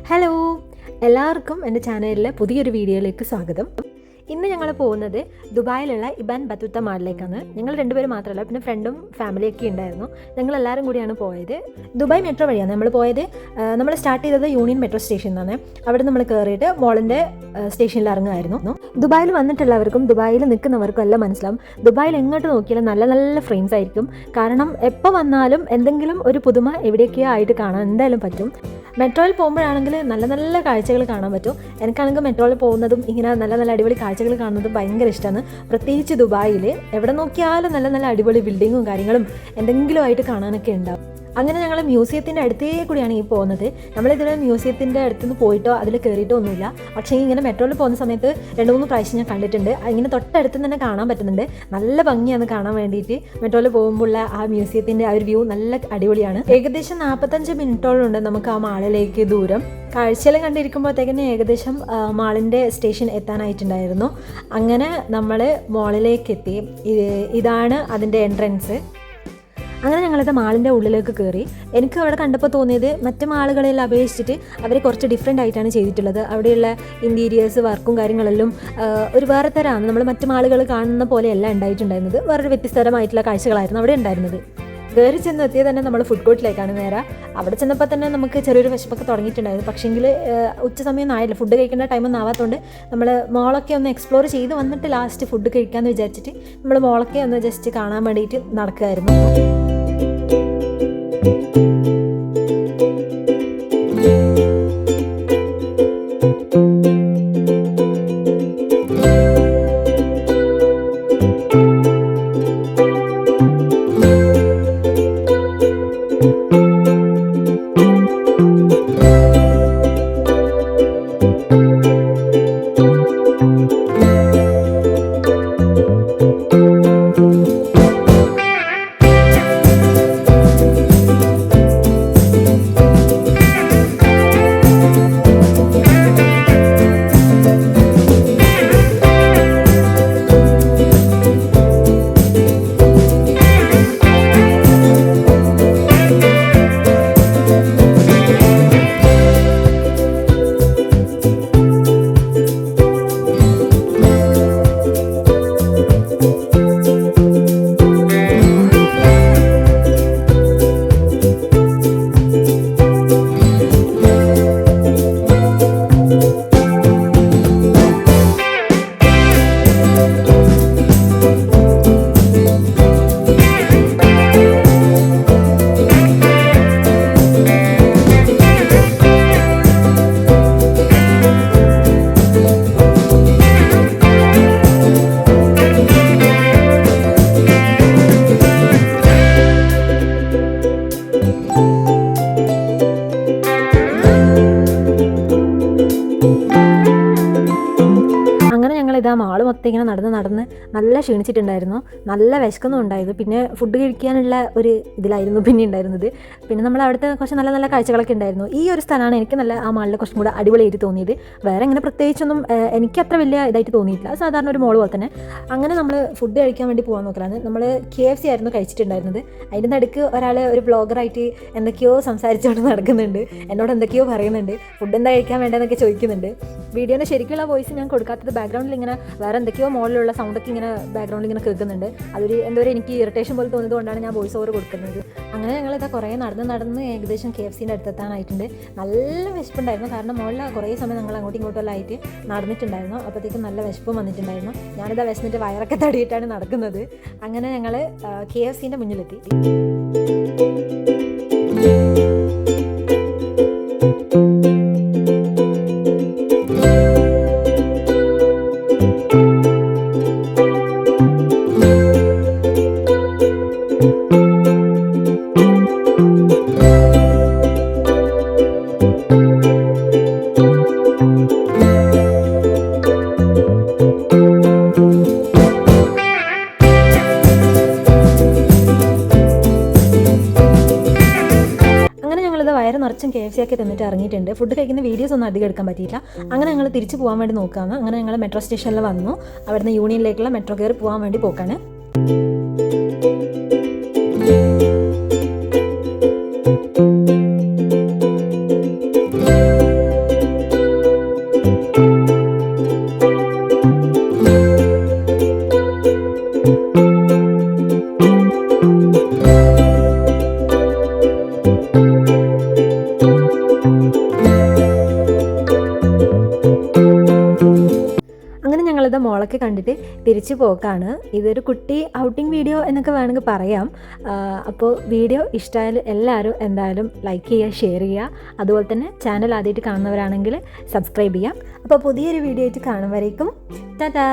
Hello, എല്ലാവർക്കും എൻ്റെ ചാനലിലെ പുതിയൊരു വീഡിയോയിലേക്ക് സ്വാഗതം. ഇന്ന് ഞങ്ങൾ പോകുന്നത് ദുബായിലുള്ള ഇബാൻ ബത്തൂത്ത മാളിലേക്കാണ്. ഞങ്ങൾ രണ്ടുപേരും മാത്രമല്ല, പിന്നെ ഫ്രണ്ടും ഫാമിലിയൊക്കെ ഉണ്ടായിരുന്നു. ഞങ്ങളെല്ലാവരും കൂടിയാണ് പോയത്. ദുബായ് മെട്രോ വഴിയാണ് നമ്മൾ പോയത്. നമ്മൾ സ്റ്റാർട്ട് ചെയ്തത് യൂണിയൻ മെട്രോ സ്റ്റേഷനിൽ നിന്നാണ്. അവിടെ നമ്മൾ കയറിയിട്ട് മോളിൻ്റെ സ്റ്റേഷനിൽ ഇറങ്ങുമായിരുന്നു. ദുബായിൽ വന്നിട്ടുള്ളവർക്കും ദുബായിൽ നിൽക്കുന്നവർക്കും എല്ലാം മനസ്സിലാവും, ദുബായിൽ എങ്ങോട്ട് നോക്കിയാലും നല്ല നല്ല ഫ്രെയിംസ് ആയിരിക്കും. കാരണം എപ്പോൾ വന്നാലും എന്തെങ്കിലും ഒരു പുതുമ എവിടെയൊക്കെയോ ആയിട്ട് കാണാൻ എന്തായാലും പറ്റും. മെട്രോയിൽ പോകുമ്പോഴാണെങ്കിൽ നല്ല നല്ല കാഴ്ചകൾ കാണാൻ പറ്റും. എനിക്കാണെങ്കിൽ മെട്രോയിൽ പോകുന്നതും ഇങ്ങനെ നല്ല നല്ല അടിപൊളി കാഴ്ചകൾ കാണുന്നതും ഭയങ്കര ഇഷ്ടമാണ്. പ്രത്യേകിച്ച് ദുബായിൽ എവിടെ നോക്കിയാലും നല്ല നല്ല അടിപൊളി ബിൽഡിങ്ങും കാര്യങ്ങളും എന്തെങ്കിലും ആയിട്ട് കാണാനൊക്കെ ഉണ്ടാവും. അങ്ങനെ ഞങ്ങൾ മ്യൂസിയത്തിൻ്റെ അടുത്തേ കൂടിയാണ് ഈ പോകുന്നത്. നമ്മളിതുവരെ മ്യൂസിയത്തിൻ്റെ അടുത്തുനിന്ന് പോയിട്ടോ അതിൽ കയറിയിട്ടോ ഒന്നുമില്ല. പക്ഷേ ഇങ്ങനെ മെട്രോയിൽ പോകുന്ന സമയത്ത് 2-3 പ്രാവശ്യം ഞാൻ കണ്ടിട്ടുണ്ട്. ഇങ്ങനെ തൊട്ടടുത്ത് തന്നെ കാണാൻ പറ്റുന്നുണ്ട്. നല്ല ഭംഗിയാണ് കാണാൻ വേണ്ടിയിട്ട്. മെട്രോയിൽ പോകുമ്പോഴുള്ള ആ മ്യൂസിയത്തിൻ്റെ ആ ഒരു വ്യൂ നല്ല അടിപൊളിയാണ്. ഏകദേശം 45 മിനിറ്റോളം നമുക്ക് ആ മാളിലേക്ക് ദൂരം. കാഴ്ചയിൽ കണ്ടിരിക്കുമ്പോഴത്തേക്കിന് ഏകദേശം മാളിൻ്റെ സ്റ്റേഷൻ എത്താനായിട്ടുണ്ടായിരുന്നു. അങ്ങനെ നമ്മൾ മാളിലേക്ക് എത്തി. ഇതാണ് അതിൻ്റെ എൻട്രൻസ്. അങ്ങനെ ഞങ്ങളിത് മാളിൻ്റെ ഉള്ളിലേക്ക് കയറി. എനിക്ക് അവിടെ കണ്ടപ്പോൾ തോന്നിയത് മറ്റ് മാളുകളെല്ലാം അപേക്ഷിച്ചിട്ട് അവർ കുറച്ച് ഡിഫറെൻ്റ് ആയിട്ടാണ് ചെയ്തിട്ടുള്ളത്. അവിടെയുള്ള ഇൻറ്റീരിയേഴ്സ് വർക്കും കാര്യങ്ങളെല്ലാം ഒരു വേറെ തരമാണ്. നമ്മൾ മറ്റ് മാളുകൾ കാണുന്ന പോലെയല്ല ഉണ്ടായിട്ടുണ്ടായിരുന്നത്. വേറൊരു വ്യത്യസ്തരമായിട്ടുള്ള കാഴ്ചകളായിരുന്നു അവിടെ ഉണ്ടായിരുന്നത്. കയറി ചെന്നെത്തിയത് തന്നെ നമ്മൾ ഫുഡ് കോർട്ടിലേക്കാണ് നേരെ. അവിടെ ചെന്നപ്പോൾ തന്നെ നമുക്ക് ചെറിയൊരു വിശപ്പൊക്കെ തുടങ്ങിയിട്ടുണ്ടായിരുന്നു. പക്ഷേങ്കിൽ ഉച്ച സമയം ആയില്ല, ഫുഡ് കഴിക്കേണ്ട ടൈമൊന്നും ആവാത്തതുകൊണ്ട് നമ്മൾ മോളൊക്കെ ഒന്ന് എക്സ്പ്ലോർ ചെയ്ത് വന്നിട്ട് ലാസ്റ്റ് ഫുഡ് കഴിക്കാമെന്ന് വിചാരിച്ചിട്ട് നമ്മൾ മോളൊക്കെ ഒന്ന് ജസ്റ്റ് കാണാൻ വേണ്ടിയിട്ട് നടക്കുമായിരുന്നു. ഇതാ മാള് മൊത്തം ഇങ്ങനെ നടന്ന് നല്ല ക്ഷീണിച്ചിട്ടുണ്ടായിരുന്നു. നല്ല വിശക്കൊന്നും ഉണ്ടായിരുന്നു. പിന്നെ ഫുഡ് കഴിക്കാനുള്ള ഒരു ഇതിലായിരുന്നു പിന്നെ ഉണ്ടായിരുന്നത്. പിന്നെ നമ്മൾ അവിടുത്തെ കുറച്ച് നല്ല നല്ല കാഴ്ചകളൊക്കെ ഉണ്ടായിരുന്നു. ഈ ഒരു സ്ഥലമാണ് എനിക്ക് നല്ല ആ മാളിൽ കുറച്ചും കൂടെ അടിപൊളിയായിട്ട് തോന്നിയത്. വേറെ ഇങ്ങനെ പ്രത്യേകിച്ചൊന്നും എനിക്ക് അത്ര വലിയ ഇതായിട്ട് തോന്നിയിട്ടില്ല. സാധാരണ ഒരു മോള് പോലെ തന്നെ. അങ്ങനെ നമ്മൾ ഫുഡ് കഴിക്കാൻ വേണ്ടി പോകാൻ നോക്കലാണ്. നമ്മൾ KFC ആയിരുന്നു കഴിച്ചിട്ടുണ്ടായിരുന്നത്. അതിൻ്റെ നടുക്ക് ഒരാൾ ഒരു ബ്ലോഗറായിട്ട് എന്തൊക്കെയോ സംസാരിച്ചുകൊണ്ട് നടക്കുന്നുണ്ട്. എന്നോട് എന്തൊക്കെയോ പറയുന്നുണ്ട്. ഫുഡ് എന്താ കഴിക്കാൻ വേണ്ടതെന്നൊക്കെ ചോദിക്കുന്നുണ്ട്. വീഡിയോൻ്റെ ശരിക്കുള്ള വോയിസ് ഞാൻ കൊടുക്കാത്തത് ബാക്ക്ഗ്രൗണ്ടിൽ ഇങ്ങനെ വേറെ എന്തൊക്കെയോ മോളിലുള്ള സൗണ്ടൊക്കെ ഇങ്ങനെ ബാക്ക്ഗ്രൗണ്ടിൽ ഇങ്ങനെ കേൾക്കുന്നുണ്ട്. അതൊരു എന്തോ എനിക്ക് ഇറിറ്റേഷൻ പോലെ തോന്നിയത് കൊണ്ടാണ് ഞാൻ വോയിസ് ഓവർ കൊടുക്കുന്നത്. അങ്ങനെ ഞങ്ങളിതാ കുറേ നടന്ന് ഏകദേശം KFCൻ്റെ അടുത്തെത്താനായിട്ടുണ്ട്. നല്ല വിശപ്പുണ്ടായിരുന്നു. കാരണം മോളിൽ കുറേ സമയം ഞങ്ങൾ അങ്ങോട്ടും ഇങ്ങോട്ടും എല്ലാം ആയിട്ട് നടന്നിട്ടുണ്ടായിരുന്നു. അപ്പോഴത്തേക്കും നല്ല വിശപ്പും വന്നിട്ടുണ്ടായിരുന്നു. ഞാനിതാ വിശന്നിട്ട് വയറൊക്കെ തടിയിട്ടാണ് നടക്കുന്നത്. അങ്ങനെ ഞങ്ങൾ KFCൻ്റെ മുന്നിലെത്തി. വയറ് നിറച്ചും KFC ഒക്കെ തിന്നിട്ട് ഇറങ്ങിയിട്ടുണ്ട്. ഫുഡ് കഴിക്കുന്ന വീഡിയോസ് ഒന്നും അധികം എടുക്കാൻ പറ്റിയില്ല. അങ്ങനെ ഞങ്ങൾ തിരിച്ച് പോകാൻ വേണ്ടി നോക്കുകയാണ്. അങ്ങനെ ഞങ്ങൾ മെട്രോ സ്റ്റേഷനിൽ വന്നു. അവിടുന്ന് യൂണിയനിലേക്കുള്ള മെട്രോ കയറി പോകാൻ വേണ്ടി പോക്കാണ്. മോളൊക്കെ കണ്ടിട്ട് തിരിച്ചു പോക്കാണ്. ഇതൊരു കുട്ടി ഔട്ടിംഗ് വീഡിയോ എന്നൊക്കെ വേണമെങ്കിൽ പറയാം. അപ്പോൾ വീഡിയോ ഇഷ്ടമായാലും എല്ലാവരും എന്തായാലും ലൈക്ക് ചെയ്യുക, ഷെയർ ചെയ്യുക. അതുപോലെ തന്നെ ചാനൽ ആദ്യമായിട്ട് കാണുന്നവരാണെങ്കിൽ സബ്സ്ക്രൈബ് ചെയ്യാം. അപ്പോൾ പുതിയൊരു വീഡിയോ ആയിട്ട് കാണും വരേക്കും ടാറ്റാ.